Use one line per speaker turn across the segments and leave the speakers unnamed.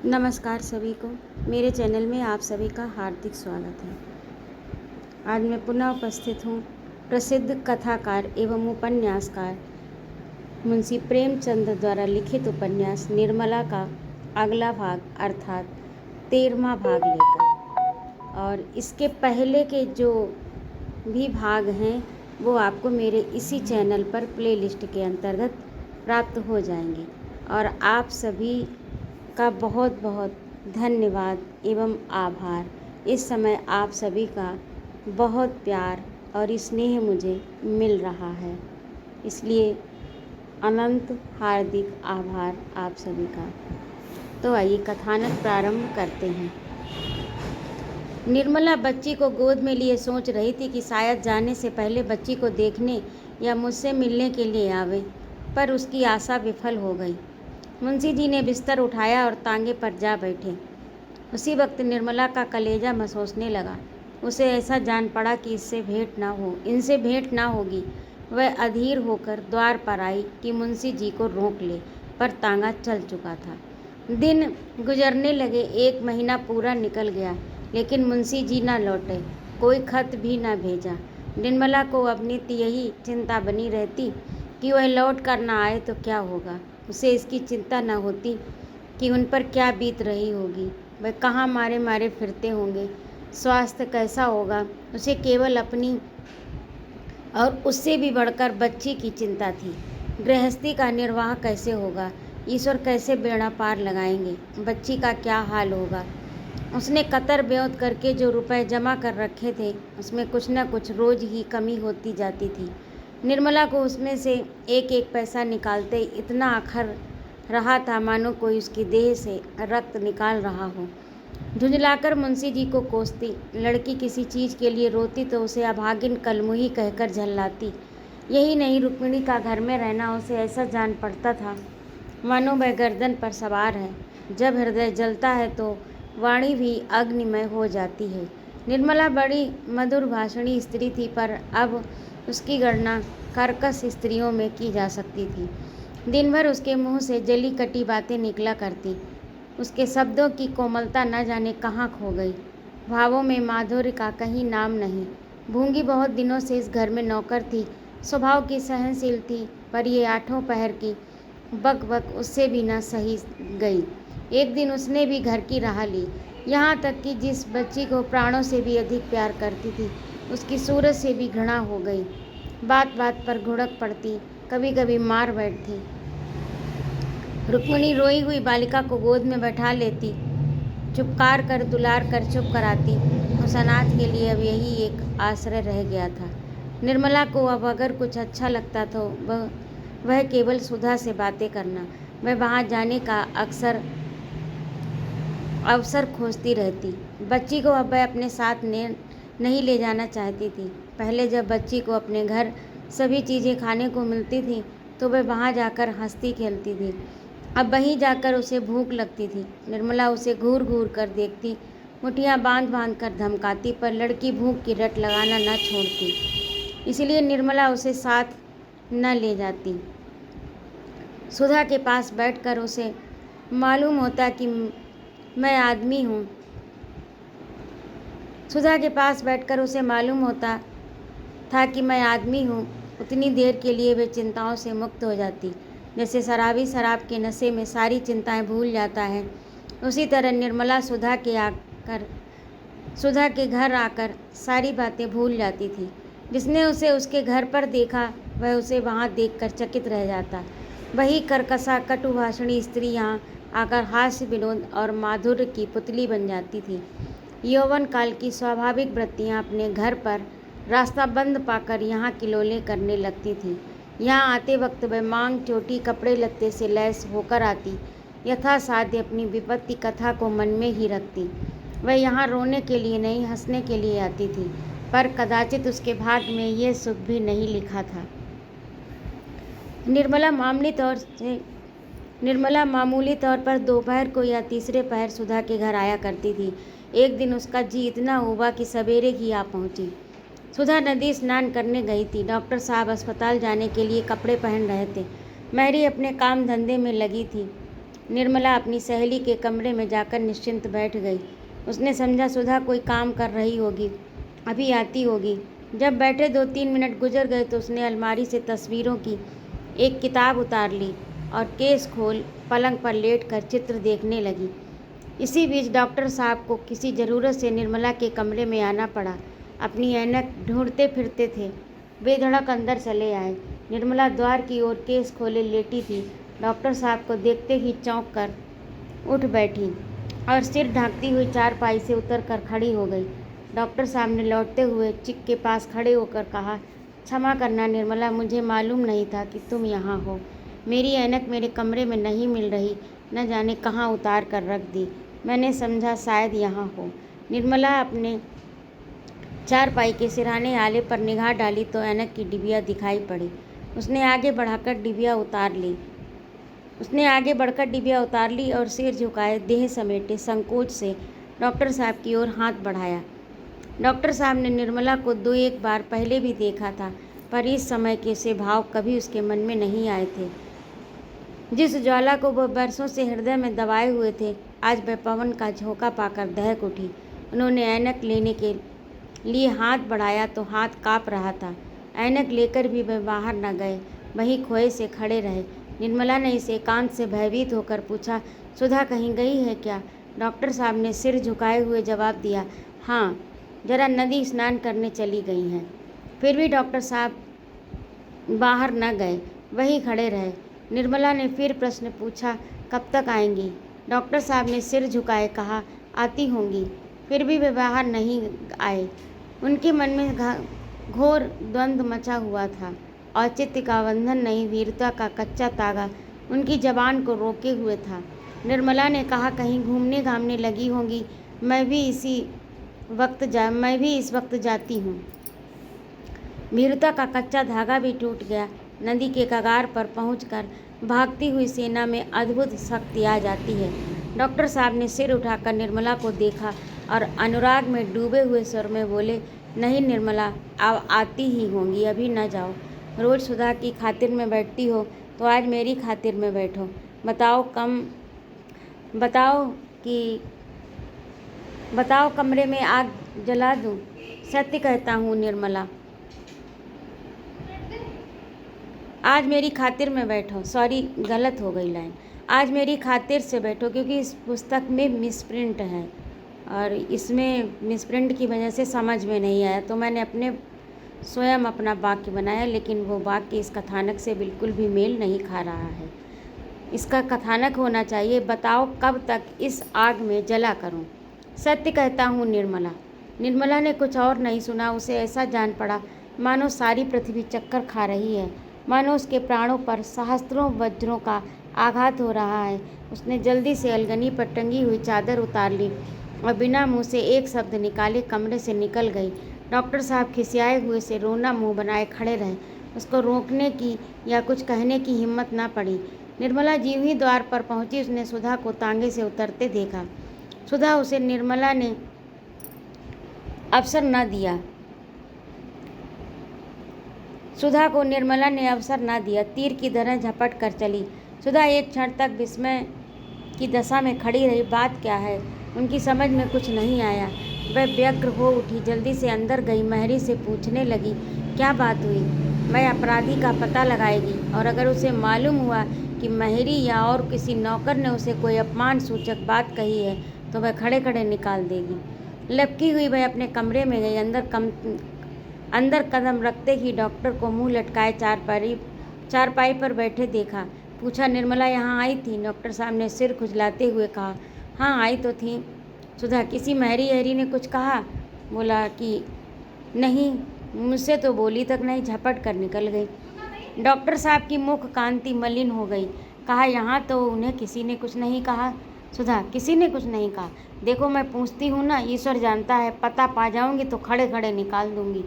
नमस्कार सभी को। मेरे चैनल में आप सभी का हार्दिक स्वागत है। आज मैं पुनः उपस्थित हूँ प्रसिद्ध कथाकार एवं उपन्यासकार मुंशी प्रेमचंद द्वारा लिखित उपन्यास निर्मला का अगला भाग अर्थात 13वां भाग लेकर। और इसके पहले के जो भी भाग हैं वो आपको मेरे इसी चैनल पर प्लेलिस्ट के अंतर्गत प्राप्त हो जाएंगे। और आप सभी का बहुत बहुत धन्यवाद एवं आभार। इस समय आप सभी का बहुत प्यार और स्नेह मुझे मिल रहा है, इसलिए अनंत हार्दिक आभार आप सभी का। तो आइए कथानक प्रारंभ करते हैं। निर्मला बच्ची को गोद में लिए सोच रही थी कि शायद जाने से पहले बच्ची को देखने या मुझसे मिलने के लिए आवे, पर उसकी आशा विफल हो गई। मुंशी जी ने बिस्तर उठाया और तांगे पर जा बैठे। उसी वक्त निर्मला का कलेजा महसूसने लगा। उसे ऐसा जान पड़ा कि इनसे भेंट ना होगी। वह अधीर होकर द्वार पर आई कि मुंशी जी को रोक ले, पर तांगा चल चुका था। दिन गुजरने लगे। 1 महीना पूरा निकल गया, लेकिन मुंशी जी न लौटे, कोई खत भी न भेजा। निर्मला को अपनी यही चिंता बनी रहती कि वह लौट कर न आए तो क्या होगा। उसे इसकी चिंता न होती कि उन पर क्या बीत रही होगी, वह कहाँ मारे मारे फिरते होंगे, स्वास्थ्य कैसा होगा। उसे केवल अपनी और उससे भी बढ़कर बच्ची की चिंता थी। गृहस्थी का निर्वाह कैसे होगा, ईश्वर कैसे बेड़ा पार लगाएंगे, बच्ची का क्या हाल होगा। उसने कतर ब्योत करके जो रुपए जमा कर रखे थे, उसमें कुछ न कुछ रोज ही कमी होती जाती थी। निर्मला को उसमें से एक एक पैसा निकालते इतना अखर रहा था मानो कोई उसकी देह से रक्त निकाल रहा हो। झुंझलाकर मुंशी जी को कोसती। लड़की किसी चीज़ के लिए रोती तो उसे अभागिन कलमुही कहकर झल्लाती। यही नहीं, रुक्मिणी का घर में रहना उसे ऐसा जान पड़ता था मानो वह गर्दन पर सवार है। जब हृदय जलता है तो वाणी भी अग्निमय हो जाती है। निर्मला बड़ी मधुर भाषणी स्त्री थी, पर अब उसकी गणना कर्कश स्त्रियों में की जा सकती थी। दिन भर उसके मुंह से जली कटी बातें निकला करती। उसके शब्दों की कोमलता न जाने कहाँ खो गई। भावों में माधुर्य का कहीं नाम नहीं। भूंगी बहुत दिनों से इस घर में नौकर थी, स्वभाव की सहनशील थी, पर ये 8 पहर की बक बक उससे भी न सही गई। एक दिन उसने भी घर की राह ली, यहाँ तक कि जिस बच्ची को प्राणों से भी अधिक प्यार करती थी, उसकी सूरत से भी घृणा हो गई। बात बात पर घुड़क पड़ती, कभी कभी मार बैठती। रुक्मिणी रोई हुई बालिका को गोद में बैठा लेती, चुपकार कर दुलार कर चुप कराती। उस अनाथ के लिए अब यही एक आश्रय रह गया था। निर्मला को अब अगर कुछ अच्छा लगता तो वह केवल सुधा से बातें करना। वह वहाँ जाने का अवसर खोजती रहती। बच्ची को अब वह अपने साथ नहीं ले जाना चाहती थी। पहले जब बच्ची को अपने घर सभी चीज़ें खाने को मिलती थी तो वह वहाँ जाकर हंसती खेलती थी। अब वहीं जाकर उसे भूख लगती थी। निर्मला उसे घूर घूर कर देखती, मुठियाँ बांध बांध कर धमकाती, पर लड़की भूख की रट लगाना न छोड़ती। इसलिए निर्मला उसे साथ न ले जाती। सुधा के पास बैठकर उसे मालूम होता कि मैं आदमी हूँ। सुधा के पास बैठकर उसे मालूम होता था कि मैं आदमी हूँ। उतनी देर के लिए वे चिंताओं से मुक्त हो जाती, जैसे शराबी शराब के नशे में सारी चिंताएं भूल जाता है। उसी तरह निर्मला सुधा के घर आकर सारी बातें भूल जाती थी। जिसने उसे उसके घर पर देखा वह उसे वहाँ देखकर चकित रह जाता। वही कर्कशा कटुभाषणी स्त्री यहाँ आकर हास्य विनोद और माधुर्य की पुतली बन जाती थी। यौवन काल की स्वाभाविक वृत्तियाँ अपने घर पर रास्ता बंद पाकर यहाँ किलोले करने लगती थीं। यहाँ आते वक्त वह मांग चोटी कपड़े लत्ते से लैस होकर आती, यथासाध्य अपनी विपत्ति कथा को मन में ही रखती। वह यहाँ रोने के लिए नहीं, हंसने के लिए आती थी, पर कदाचित उसके भाग्य में ये सुख भी नहीं लिखा था। निर्मला मामूली तौर पर दोपहर को या तीसरे पहर सुधा के घर आया करती थी। एक दिन उसका जी इतना हुआ कि सवेरे ही आ पहुंची। सुधा नदी स्नान करने गई थी। डॉक्टर साहब अस्पताल जाने के लिए कपड़े पहन रहे थे। मैरी अपने काम धंधे में लगी थी। निर्मला अपनी सहेली के कमरे में जाकर निश्चिंत बैठ गई। उसने समझा सुधा कोई काम कर रही होगी, अभी आती होगी। जब बैठे 2-3 मिनट गुजर गए तो उसने अलमारी से तस्वीरों की एक किताब उतार ली और केस खोल पलंग पर लेटकर चित्र देखने लगी। इसी बीच डॉक्टर साहब को किसी ज़रूरत से निर्मला के कमरे में आना पड़ा। अपनी ऐनक ढूंढते फिरते थे, बेधड़क अंदर चले आए। निर्मला द्वार की ओर केस खोले लेटी थी। डॉक्टर साहब को देखते ही चौंक कर उठ बैठी और सिर ढांकती हुई चारपाई से उतरकर खड़ी हो गई। डॉक्टर साहब ने लौटते हुए चिक के पास खड़े होकर कहा, क्षमा करना निर्मला, मुझे मालूम नहीं था कि तुम यहाँ हो। मेरी ऐनक मेरे कमरे में नहीं मिल रही, न जाने कहाँ उतार कर रख दी। मैंने समझा शायद यहाँ हो। निर्मला अपने चारपाई के सिरहाने आले पर निगाह डाली तो ऐनक की डिबिया दिखाई पड़ी। उसने आगे बढ़कर डिबिया उतार ली और सिर झुकाए, देह समेटे संकोच से डॉक्टर साहब की ओर हाथ बढ़ाया। डॉक्टर साहब ने निर्मला को 2-1 बार पहले भी देखा था, पर इस समय के से भाव कभी उसके मन में नहीं आए थे। जिस ज्वाला को वह बरसों से हृदय में दबाए हुए थे, आज वह पवन का झोंका पाकर दहक उठी। उन्होंने ऐनक लेने के लिए हाथ बढ़ाया तो हाथ काँप रहा था। ऐनक लेकर भी वे बाहर न गए, वहीं खोए से खड़े रहे। निर्मला ने इस एकांत से भयभीत होकर पूछा, सुधा कहीं गई है क्या? डॉक्टर साहब ने सिर झुकाए हुए जवाब दिया, हाँ, जरा नदी स्नान करने चली गई हैं। फिर भी डॉक्टर साहब बाहर न गए, वहीं खड़े रहे। निर्मला ने फिर प्रश्न पूछा, कब तक आएंगी? डॉक्टर साहब ने सिर झुकाए कहा, आती होंगी। फिर भी वे बाहर नहीं आए। उनके मन में घोर द्वंद्व मचा हुआ था। औचित्य का बंधन नहीं, वीरता का कच्चा तागा उनकी जबान को रोके हुए था। निर्मला ने कहा, कहीं घूमने घामने लगी होंगी, मैं भी इस वक्त जाती हूँ। वीरता का कच्चा धागा भी टूट गया। नदी के कगार पर पहुंचकर भागती हुई सेना में अद्भुत शक्ति आ जाती है। डॉक्टर साहब ने सिर उठाकर निर्मला को देखा और अनुराग में डूबे हुए स्वर में बोले, नहीं निर्मला, अब आती ही होंगी, अभी न जाओ। रोज सुधा की खातिर में बैठती हो तो आज मेरी खातिर में बैठो। बताओ कमरे में आग जला दूं? सत्य कहता हूँ निर्मला, आज मेरी खातिर में बैठो। सॉरी, गलत हो गई लाइन। आज मेरी खातिर से बैठो, क्योंकि इस पुस्तक में मिसप्रिंट है और इसमें मिसप्रिंट की वजह से समझ में नहीं आया, तो मैंने स्वयं अपना वाक्य बनाया, लेकिन वो वाक्य इस कथानक से बिल्कुल भी मेल नहीं खा रहा है। इसका कथानक होना चाहिए, बताओ कब तक इस आग में जला करूं? सत्य कहता हूँ निर्मला। निर्मला ने कुछ और नहीं सुना। उसे ऐसा जान पड़ा मानो सारी पृथ्वी चक्कर खा रही है, मानो उसके प्राणों पर सहस्त्रों वज्रों का आघात हो रहा है। उसने जल्दी से अलगनी पर टंगी हुई चादर उतार ली और बिना मुंह से एक शब्द निकाले कमरे से निकल गई। डॉक्टर साहब खिसियाए हुए से रोना मुंह बनाए खड़े रहे। उसको रोकने की या कुछ कहने की हिम्मत ना पड़ी। निर्मला जीव ही द्वार पर पहुंची, उसने सुधा को तांगे से उतरते देखा। सुधा उसे निर्मला ने अवसर न दिया। सुधा को निर्मला ने अवसर न दिया, तीर की तरह झपट कर चली। सुधा एक क्षण तक विस्मय की दशा में खड़ी रही। बात क्या है, उनकी समझ में कुछ नहीं आया। वह व्यग्र हो उठी, जल्दी से अंदर गई, महरी से पूछने लगी, क्या बात हुई? वह अपराधी का पता लगाएगी और अगर उसे मालूम हुआ कि महरी या और किसी नौकर ने उसे कोई अपमान सूचक बात कही है तो वह खड़े खड़े निकाल देगी। लपकी हुई वह अपने कमरे में गई। अंदर कदम रखते ही डॉक्टर को मुंह लटकाए चारपाई पर बैठे देखा। पूछा, निर्मला यहाँ आई थी? डॉक्टर साहब ने सिर खुजलाते हुए कहा, हाँ आई तो थी। सुधा, किसी महरी ने कुछ कहा? बोला कि नहीं, मुझसे तो बोली तक नहीं, झपट कर निकल गई। डॉक्टर साहब की मुख कांति मलिन हो गई। कहा, यहाँ तो उन्हें किसी ने कुछ नहीं कहा। सुधा, किसी ने कुछ नहीं कहा? देखो मैं पूछती हूँ ना, ईश्वर जानता है, पता पा जाऊँगी तो खड़े खड़े निकाल दूँगी।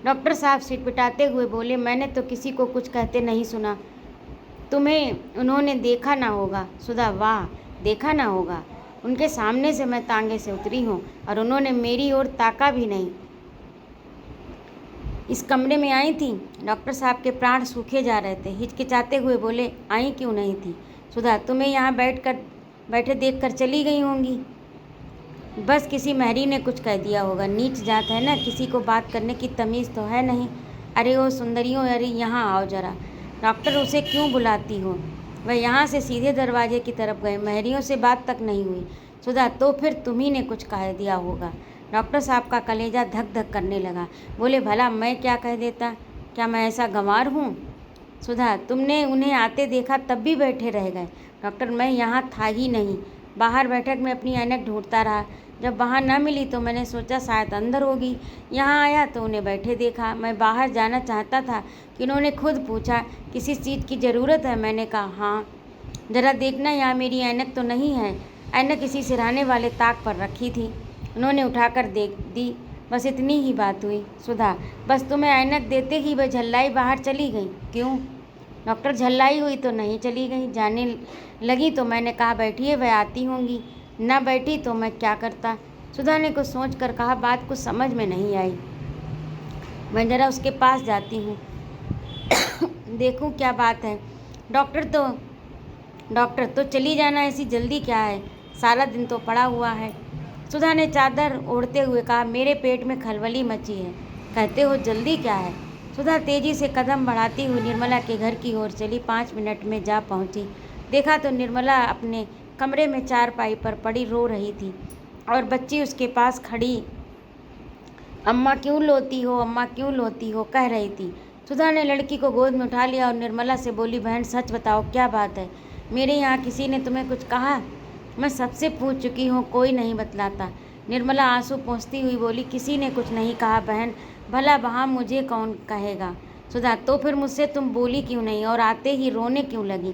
डॉक्टर साहब सिटपिटाते हुए बोले, मैंने तो किसी को कुछ कहते नहीं सुना। तुम्हें उन्होंने देखा ना होगा। सुधा, वाह, देखा ना होगा? उनके सामने से मैं तांगे से उतरी हूँ और उन्होंने मेरी ओर ताका भी नहीं। इस कमरे में आई थी। डॉक्टर साहब के प्राण सूखे जा रहे थे। हिचकिचाते हुए बोले, आई क्यों नहीं थी? सुधा तुम्हें यहाँ बैठे देख कर चली गई होंगी। बस किसी महरी ने कुछ कह दिया होगा। नीच जात है ना, किसी को बात करने की तमीज़ तो है नहीं। अरे ओ सुंदरियों, अरे यहाँ आओ जरा। डॉक्टर उसे क्यों बुलाती हो? वह यहाँ से सीधे दरवाजे की तरफ गए। महरियों से बात तक नहीं हुई। सुधा तो फिर तुम्ही ने कुछ कह दिया होगा। डॉक्टर साहब का कलेजा धक धक करने लगा। बोले भला मैं क्या कह देता? क्या मैं ऐसा गंवार हूँ? सुधा तुमने उन्हें आते देखा तब भी बैठे रह गए। डॉक्टर मैं यहाँ था ही नहीं, बाहर बैठक में अपनी ऐनक ढूंढता रहा। जब वहाँ न मिली तो मैंने सोचा शायद अंदर होगी। यहाँ आया तो उन्हें बैठे देखा। मैं बाहर जाना चाहता था कि उन्होंने खुद पूछा किसी चीज़ की ज़रूरत है? मैंने कहा हाँ। ज़रा देखना यहाँ मेरी ऐनक तो नहीं है। ऐनक किसी सिरहाने वाले ताक पर रखी थी। उन्होंने उठाकर देख दी। बस इतनी ही बात हुई। सुधा बस तुम्हें ऐनक देते ही वह झल्लाई बाहर चली गई। क्यों? डॉक्टर झल्लाई हुई तो नहीं चली गई। जाने लगी तो मैंने कहा बैठिए, वह आती होंगी। ना बैठी तो मैं क्या करता? सुधा ने कुछ सोच कर कहा बात कुछ समझ में नहीं आई। मैं ज़रा उसके पास जाती हूँ, देखूँ क्या बात है। डॉक्टर तो चली जाना, ऐसी जल्दी क्या है? सारा दिन तो पड़ा हुआ है। सुधा ने चादर ओढ़ते हुए कहा मेरे पेट में खलबली मची है। कहते हो जल्दी क्या है? सुधा तेजी से कदम बढ़ाती हुई निर्मला के घर की ओर चली। 5 मिनट में जा पहुंची। देखा तो निर्मला अपने कमरे में चारपाई पर पड़ी रो रही थी और बच्ची उसके पास खड़ी अम्मा क्यों लोती हो, अम्मा क्यों लोती हो कह रही थी। सुधा ने लड़की को गोद में उठा लिया और निर्मला से बोली बहन सच बताओ क्या बात है? मेरे यहाँ किसी ने तुम्हें कुछ कहा? मैं सबसे पूछ चुकी हूँ, कोई नहीं बतलाता। निर्मला आंसू पोंछती हुई बोली किसी ने कुछ नहीं कहा बहन, भला वहाँ मुझे कौन कहेगा? सुधा तो फिर मुझसे तुम बोली क्यों नहीं और आते ही रोने क्यों लगी?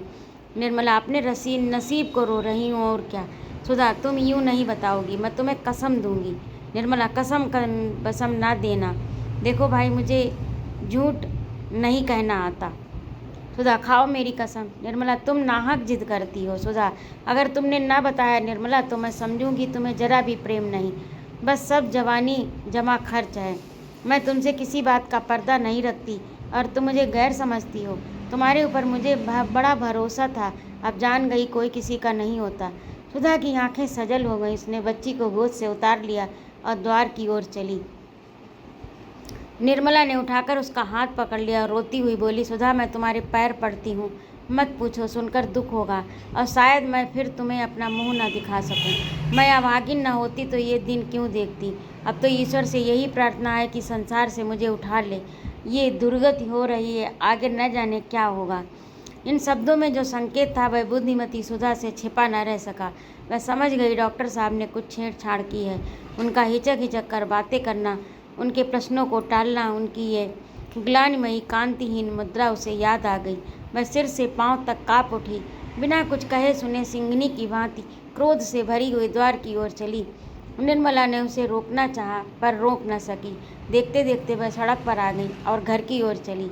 निर्मला अपने नसीब को रो रही हूँ और क्या। सुधा तुम यूँ नहीं बताओगी, मैं तुम्हें कसम दूंगी। निर्मला कसम ना देना। देखो भाई मुझे झूठ नहीं कहना आता। सुधा खाओ मेरी कसम। निर्मला तुम नाहक जिद करती हो। सुधा अगर तुमने ना बताया निर्मला तो मैं समझूंगी तुम्हें जरा भी प्रेम नहीं, बस सब जवानी जमा खर्च है। मैं तुमसे किसी बात का पर्दा नहीं रखती और तुम मुझे गैर समझती हो। तुम्हारे ऊपर मुझे बड़ा भरोसा था, अब जान गई कोई किसी का नहीं होता। सुधा की आंखें सजल हो गई। उसने बच्ची को गोद से उतार लिया और द्वार की ओर चली। निर्मला ने उठाकर उसका हाथ पकड़ लिया और रोती हुई बोली सुधा मैं तुम्हारे पैर पड़ती हूँ, मत पूछो, सुनकर दुख होगा और शायद मैं फिर तुम्हें अपना मुंह न दिखा सकूं। मैं अभागिन न होती तो ये दिन क्यों देखती। अब तो ईश्वर से यही प्रार्थना है कि संसार से मुझे उठा ले। ये दुर्गति हो रही है, आगे न जाने क्या होगा। इन शब्दों में जो संकेत था वह बुद्धिमती सुधा से छिपा न रह सका। वह समझ गई डॉक्टर साहब ने कुछ छेड़छाड़ की है। उनका हिचक हिचक कर बातें करना, उनके प्रश्नों को टालना, उनकी ये ग्लानिमयी कांतिहीन मुद्रा उसे याद आ गई। वह सिर से पांव तक काँप उठी। बिना कुछ कहे सुने सिंहनी की भांति क्रोध से भरी हुई द्वार की ओर चली। निर्मला ने उसे रोकना चाहा पर रोक न सकी। देखते देखते वह सड़क पर आ गई और घर की ओर चली।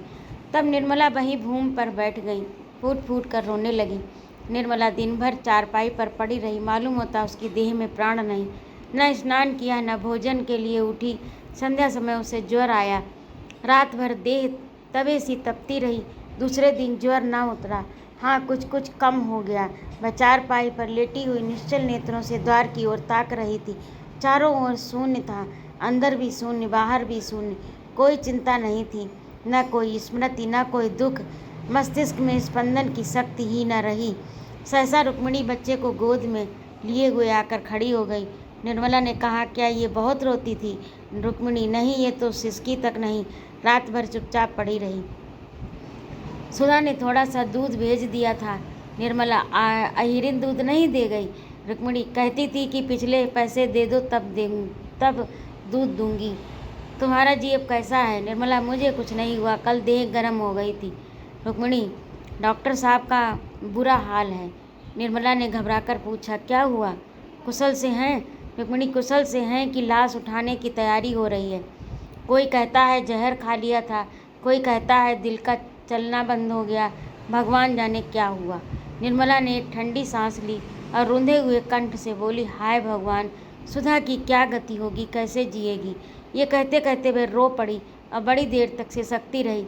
तब निर्मला वहीं भूमि पर बैठ गई, फूट फूट कर रोने लगी। निर्मला दिन भर चारपाई पर पड़ी रही। मालूम होता उसकी देह में प्राण नहीं। न स्नान किया, न भोजन के लिए उठी। संध्या समय उसे ज्वर आया। रात भर देह तवे सी तपती रही। दूसरे दिन ज्वर न उतरा। हाँ कुछ कम हो गया। वह चारपाई पर लेटी हुई निश्चल नेत्रों से द्वार की ओर ताक रही थी। चारों ओर शून्य था, अंदर भी शून्य, बाहर भी शून्य। कोई चिंता नहीं थी, न कोई स्मृति, न कोई दुख। मस्तिष्क में स्पंदन की शक्ति ही न रही। सहसा रुक्मिणी बच्चे को गोद में लिए हुए आकर खड़ी हो गई। निर्मला ने कहा क्या ये बहुत रोती थी? रुक्मिणी नहीं, ये तो सिसकी तक नहीं। रात भर चुपचाप पड़ी रही। सुधा ने थोड़ा सा दूध भेज दिया था। निर्मला अहिरिन दूध नहीं दे गई। रुक्मिणी कहती थी कि पिछले पैसे दे दो तब दूध दूंगी। तुम्हारा जी अब कैसा है? निर्मला मुझे कुछ नहीं हुआ, कल देह गर्म हो गई थी। रुक्मिणी डॉक्टर साहब का बुरा हाल है। निर्मला ने घबराकर पूछा क्या हुआ? कुशल से हैं? रुक्मिणी कुशल से हैं कि लाश उठाने की तैयारी हो रही है। कोई कहता है जहर खा लिया था, कोई कहता है दिल का चलना बंद हो गया। भगवान जाने क्या हुआ। निर्मला ने ठंडी सांस ली और रूंधे हुए कंठ से बोली हाय भगवान, सुधा की क्या गति होगी, कैसे जिएगी। ये कहते कहते वह रो पड़ी और बड़ी देर तक सिसकती रही।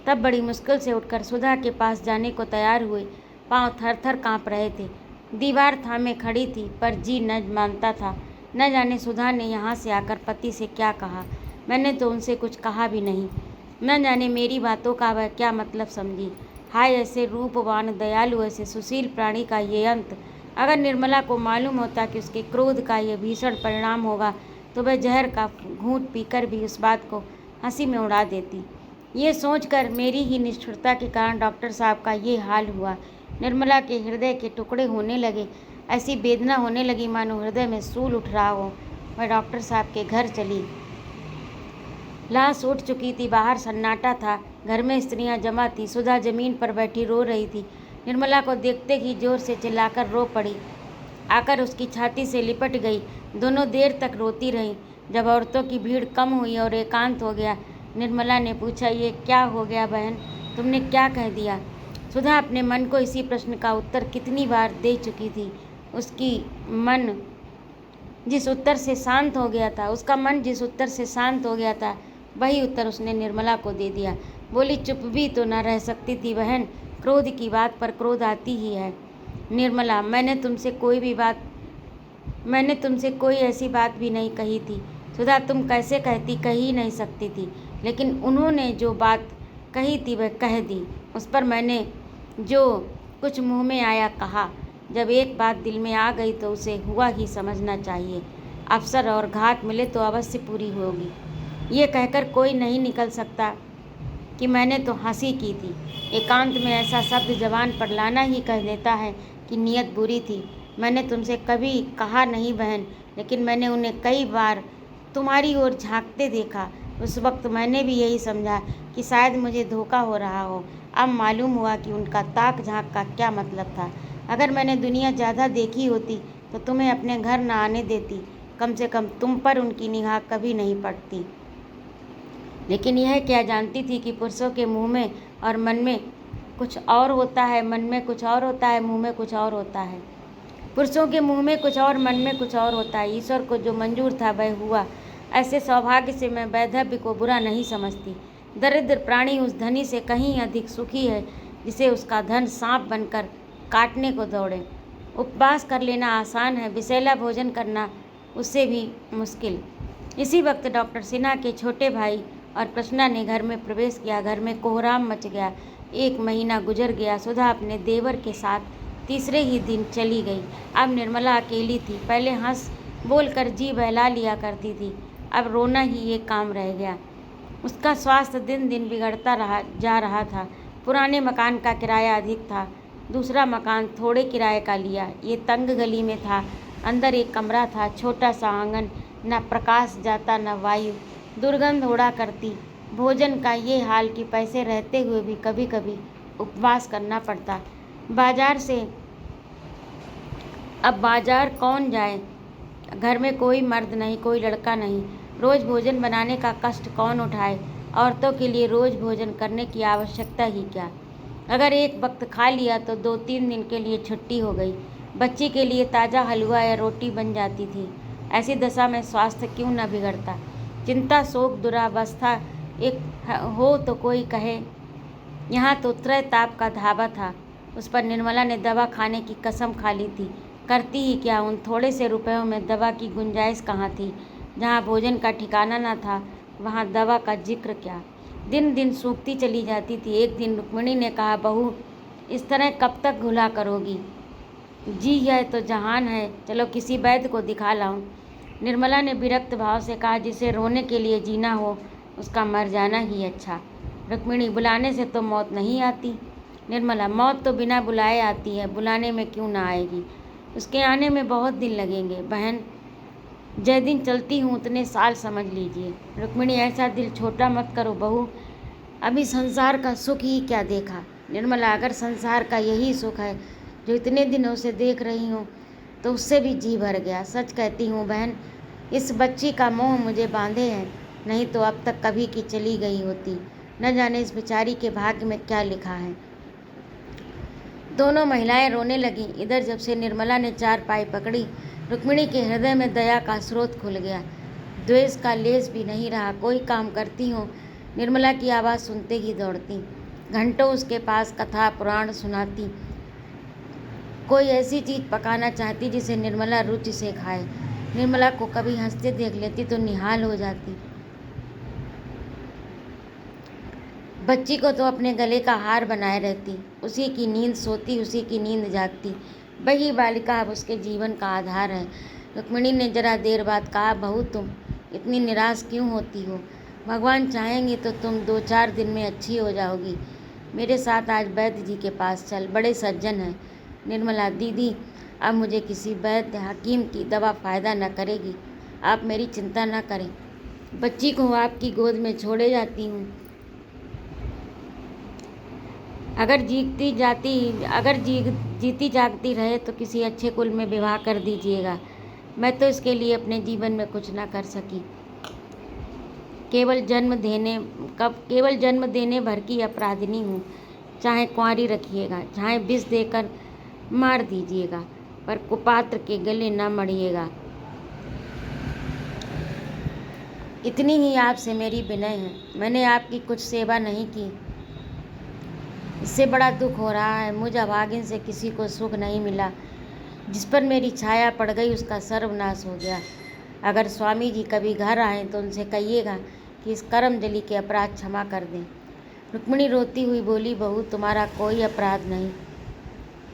तब बड़ी मुश्किल से उठकर सुधा के पास जाने को तैयार हुए। पांव थर थर काँप रहे थे। दीवार थामे खड़ी थी, पर जी न मानता था। न जाने सुधा ने यहाँ से आकर पति से क्या कहा। मैंने तो उनसे कुछ कहा भी नहीं। न जाने मेरी बातों का वह क्या मतलब समझी। हाय, ऐसे रूपवान, दयालु, ऐसे सुशील प्राणी का ये अंत! अगर निर्मला को मालूम होता कि उसके क्रोध का ये भीषण परिणाम होगा, तो वह जहर का घूंट पीकर भी उस बात को हंसी में उड़ा देती। ये सोचकर मेरी ही निष्ठुरता के कारण डॉक्टर साहब का ये हाल हुआ। निर्मला के हृदय के टुकड़े होने लगे। ऐसी वेदना होने लगी मानो हृदय में सूल उठ रहा हो। मैं डॉक्टर साहब के घर चली। लाश उठ चुकी थी, बाहर सन्नाटा था। घर में स्त्रियां जमा थी। सुधा जमीन पर बैठी रो रही थी। निर्मला को देखते ही जोर से चिल्लाकर रो पड़ी, आकर उसकी छाती से लिपट गई। दोनों देर तक रोती रहीं। जब औरतों की भीड़ कम हुई और एकांत हो गया, निर्मला ने पूछा, ये क्या हो गया बहन, तुमने क्या कह दिया? सुधा अपने मन को इसी प्रश्न का उत्तर कितनी बार दे चुकी थी। उसका मन जिस उत्तर से शांत हो गया था, वही उत्तर उसने निर्मला को दे दिया। बोली, चुप भी तो न रह सकती थी बहन, क्रोध की बात पर क्रोध आती ही है। निर्मला, मैंने तुमसे कोई ऐसी बात भी नहीं कही थी। सुधा, तुम कैसे कहती, कह ही नहीं सकती थी, लेकिन उन्होंने जो बात कही थी वह कह दी। उस पर मैंने जो कुछ मुंह में आया कहा। जब एक बात दिल में आ गई तो उसे हुआ ही समझना चाहिए। अवसर और घात मिले तो अवश्य पूरी होगी। ये कहकर कोई नहीं निकल सकता कि मैंने तो हंसी की थी। एकांत में ऐसा शब्द जबान पर लाना ही कह देता है कि नीयत बुरी थी। मैंने तुमसे कभी कहा नहीं बहन, लेकिन मैंने उन्हें कई बार तुम्हारी ओर झांकते देखा। उस वक्त मैंने भी यही समझा कि शायद मुझे धोखा हो रहा हो। अब मालूम हुआ कि उनका ताक झांक का क्या मतलब था। अगर मैंने दुनिया ज़्यादा देखी होती तो तुम्हें अपने घर न आने देती। कम से कम तुम पर उनकी निगाह कभी नहीं पड़ती। लेकिन यह क्या जानती थी कि पुरुषों के मुंह में और मन में कुछ और होता है, मन में कुछ और होता है, मुंह में कुछ और होता है। पुरुषों के मुंह में कुछ और, मन में कुछ और होता है। ईश्वर को जो मंजूर था वह हुआ। ऐसे सौभाग्य से मैं वैधव्य को बुरा नहीं समझती। दरिद्र प्राणी उस धनी से कहीं अधिक सुखी है जिसे उसका धन सांप बनकर काटने को दौड़े। उपवास कर लेना आसान है, विषैला भोजन करना उससे भी मुश्किल। इसी वक्त डॉक्टर सिन्हा के छोटे भाई और प्रसन्ना ने घर में प्रवेश किया। घर में कोहराम मच गया। 1 महीना गुजर गया। सुधा अपने देवर के साथ तीसरे ही दिन चली गई। अब निर्मला अकेली थी। पहले हंस बोलकर जी बहला लिया करती थी, अब रोना ही एक काम रह गया। उसका स्वास्थ्य दिन दिन बिगड़ता जा रहा था। पुराने मकान का किराया अधिक था। दूसरा मकान थोड़े किराए का लिया। ये तंग गली में था। अंदर एक कमरा था, छोटा सा आंगन, न प्रकाश जाता न वायु, दुर्गंध उड़ा करती। भोजन का ये हाल कि पैसे रहते हुए भी कभी कभी उपवास करना पड़ता। अब बाजार कौन जाए? घर में कोई मर्द नहीं, कोई लड़का नहीं। रोज़ भोजन बनाने का कष्ट कौन उठाए? औरतों के लिए रोज़ भोजन करने की आवश्यकता ही क्या? अगर एक वक्त खा लिया तो 2-3 दिन के लिए छुट्टी हो गई। बच्ची के लिए ताज़ा हलवा या रोटी बन जाती थी। ऐसी दशा में स्वास्थ्य क्यों न बिगड़ता? चिंता, शोक, दुरावस्था एक हो तो कोई कहे। यहाँ तो त्रय ताप का धावा था। उस पर निर्मला ने दवा खाने की कसम खा ली थी। करती ही क्या? उन थोड़े से रुपयों में दवा की गुंजाइश कहाँ थी? जहाँ भोजन का ठिकाना न था, वहाँ दवा का जिक्र क्या? दिन दिन सूखती चली जाती थी। एक दिन रुक्मिणी ने कहा, बहू, इस तरह कब तक घुला करोगी? जी है तो जहान है, चलो किसी वैद्य को दिखा लाऊं। निर्मला ने विरक्त भाव से कहा, जिसे रोने के लिए जीना हो उसका मर जाना ही अच्छा। रुक्मिणी, बुलाने से तो मौत नहीं आती। निर्मला, मौत तो बिना बुलाए आती है, बुलाने में क्यों ना आएगी? उसके आने में बहुत दिन लगेंगे बहन। जय दिन चलती हूँ उतने साल समझ लीजिए। रुक्मिणी, ऐसा दिल छोटा मत करो बहू, अभी संसार का सुख ही क्या देखा। निर्मला, अगर संसार का यही सुख है जो इतने दिनों से देख रही हूँ तो उससे भी जी भर गया। सच कहती हूँ बहन, इस बच्ची का मोह मुझे बांधे है, नहीं तो अब तक कभी की चली गई होती। न जाने इस बेचारी के भाग्य में क्या लिखा है। दोनों महिलाएं रोने लगीं। इधर जब से निर्मला ने चारपाई पकड़ी, रुक्मिणी के हृदय में दया का स्रोत खुल गया। द्वेष का लेस भी नहीं रहा। कोई काम करती हूँ, निर्मला की आवाज़ सुनते ही दौड़ती। घंटों उसके पास कथा पुराण सुनाती। कोई ऐसी चीज़ पकाना चाहती जिसे निर्मला रुचि से खाए। निर्मला को कभी हंसते देख लेती तो निहाल हो जाती। बच्ची को तो अपने गले का हार बनाए रहती, उसी की नींद सोती, उसी की नींद जागती। वही बालिका अब उसके जीवन का आधार है। रुक्मिणी ने जरा देर बाद कहा, बहू तुम इतनी निराश क्यों होती हो? भगवान चाहेंगे तो तुम 2-4 दिन में अच्छी हो जाओगी। मेरे साथ आज वैद्य जी के पास चल, बड़े सज्जन हैं। निर्मला, दीदी अब मुझे किसी वैद्य हकीम की दवा फ़ायदा न करेगी, आप मेरी चिंता न करें। बच्ची को आपकी गोद में छोड़े जाती हूँ। अगर जीती जागती रहे तो किसी अच्छे कुल में विवाह कर दीजिएगा। मैं तो इसके लिए अपने जीवन में कुछ ना कर सकी। केवल जन्म देने भर की अपराधिनी हूँ। चाहे कुंवारी रखिएगा, चाहे विष देकर मार दीजिएगा, पर कुपात्र के गले न मढ़िएगा। इतनी ही आपसे मेरी विनय है। मैंने आपकी कुछ सेवा नहीं की, इससे बड़ा दुख हो रहा है। मुझ अभागिन से किसी को सुख नहीं मिला। जिस पर मेरी छाया पड़ गई उसका सर्वनाश हो गया। अगर स्वामी जी कभी घर आएँ तो उनसे कहिएगा कि इस कर्मजली के अपराध क्षमा कर दें। रुक्मिणी रोती हुई बोली, बहू तुम्हारा कोई अपराध नहीं।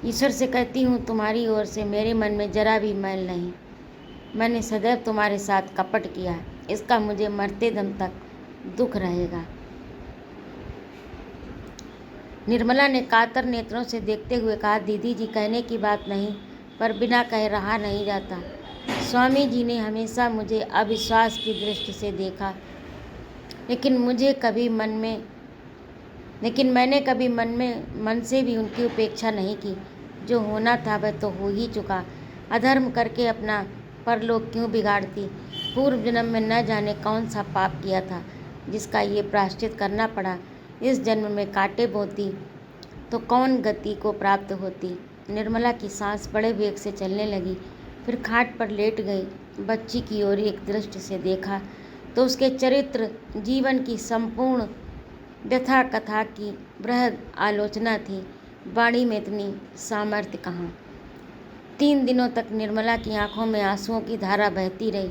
ईश्वर से कहती हूँ तुम्हारी ओर से मेरे मन में जरा भी मैल नहीं। मैंने सदैव तुम्हारे साथ कपट किया, इसका मुझे मरते दम तक दुख रहेगा। निर्मला ने कातर नेत्रों से देखते हुए कहा, दीदी जी कहने की बात नहीं, पर बिना कहे रहा नहीं जाता। स्वामी जी ने हमेशा मुझे अविश्वास की दृष्टि से देखा, लेकिन मैंने कभी मन से भी उनकी उपेक्षा नहीं की। जो होना था वह तो हो ही चुका। अधर्म करके अपना परलोक क्यों बिगाड़ती? पूर्व जन्म में न जाने कौन सा पाप किया था जिसका ये प्रायश्चित करना पड़ा। इस जन्म में कांटे बोती तो कौन गति को प्राप्त होती। निर्मला की सांस बड़े वेग से चलने लगी, फिर खाट पर लेट गई। बच्ची की ओर एक दृष्टि से देखा तो उसके चरित्र जीवन की संपूर्ण व्यथा कथा की बृहद आलोचना थी। वाणी में इतनी सामर्थ्य कहाँ। 3 दिनों तक निर्मला की आंखों में आंसुओं की धारा बहती रही।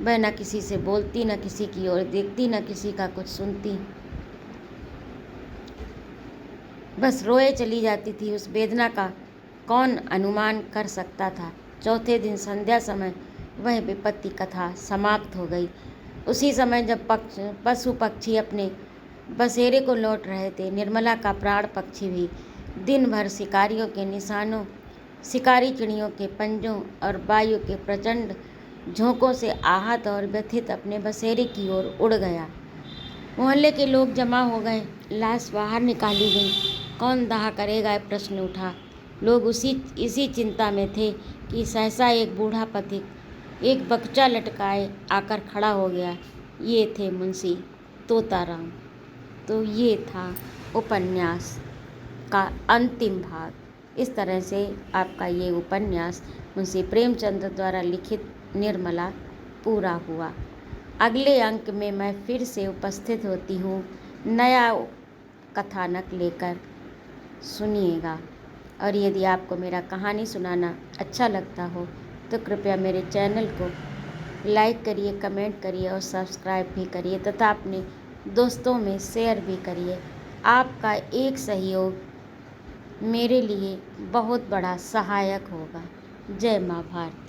वह न किसी से बोलती, न किसी की ओर देखती, न किसी का कुछ सुनती, बस रोए चली जाती थी। उस वेदना का कौन अनुमान कर सकता था। चौथे दिन संध्या समय वह विपत्ति कथा समाप्त हो गई। उसी समय जब पशु पक्षी अपने बसेरे को लौट रहे थे, निर्मला का प्राण पक्षी भी दिन भर शिकारियों के निशानों, शिकारी चिड़ियों के पंजों और वायु के प्रचंड झोंकों से आहत और व्यथित अपने बसेरे की ओर उड़ गया। मोहल्ले के लोग जमा हो गए, लाश बाहर निकाली गई। कौन दाह करेगा, यह प्रश्न उठा। लोग इसी चिंता में थे कि सहसा एक बूढ़ा पथिक एक बगचा लटकाए आकर खड़ा हो गया। ये थे मुंशी तोताराम। तो ये था उपन्यास का अंतिम भाग। इस तरह से आपका ये उपन्यास मुंशी प्रेमचंद द्वारा लिखित निर्मला पूरा हुआ। अगले अंक में मैं फिर से उपस्थित होती हूँ नया कथानक लेकर। सुनिएगा। और यदि आपको मेरा कहानी सुनाना अच्छा लगता हो तो कृपया मेरे चैनल को लाइक करिए, कमेंट करिए और सब्सक्राइब भी करिए तथा अपने दोस्तों में शेयर भी करिए। आपका एक सहयोग मेरे लिए बहुत बड़ा सहायक होगा। जय माँ भारती।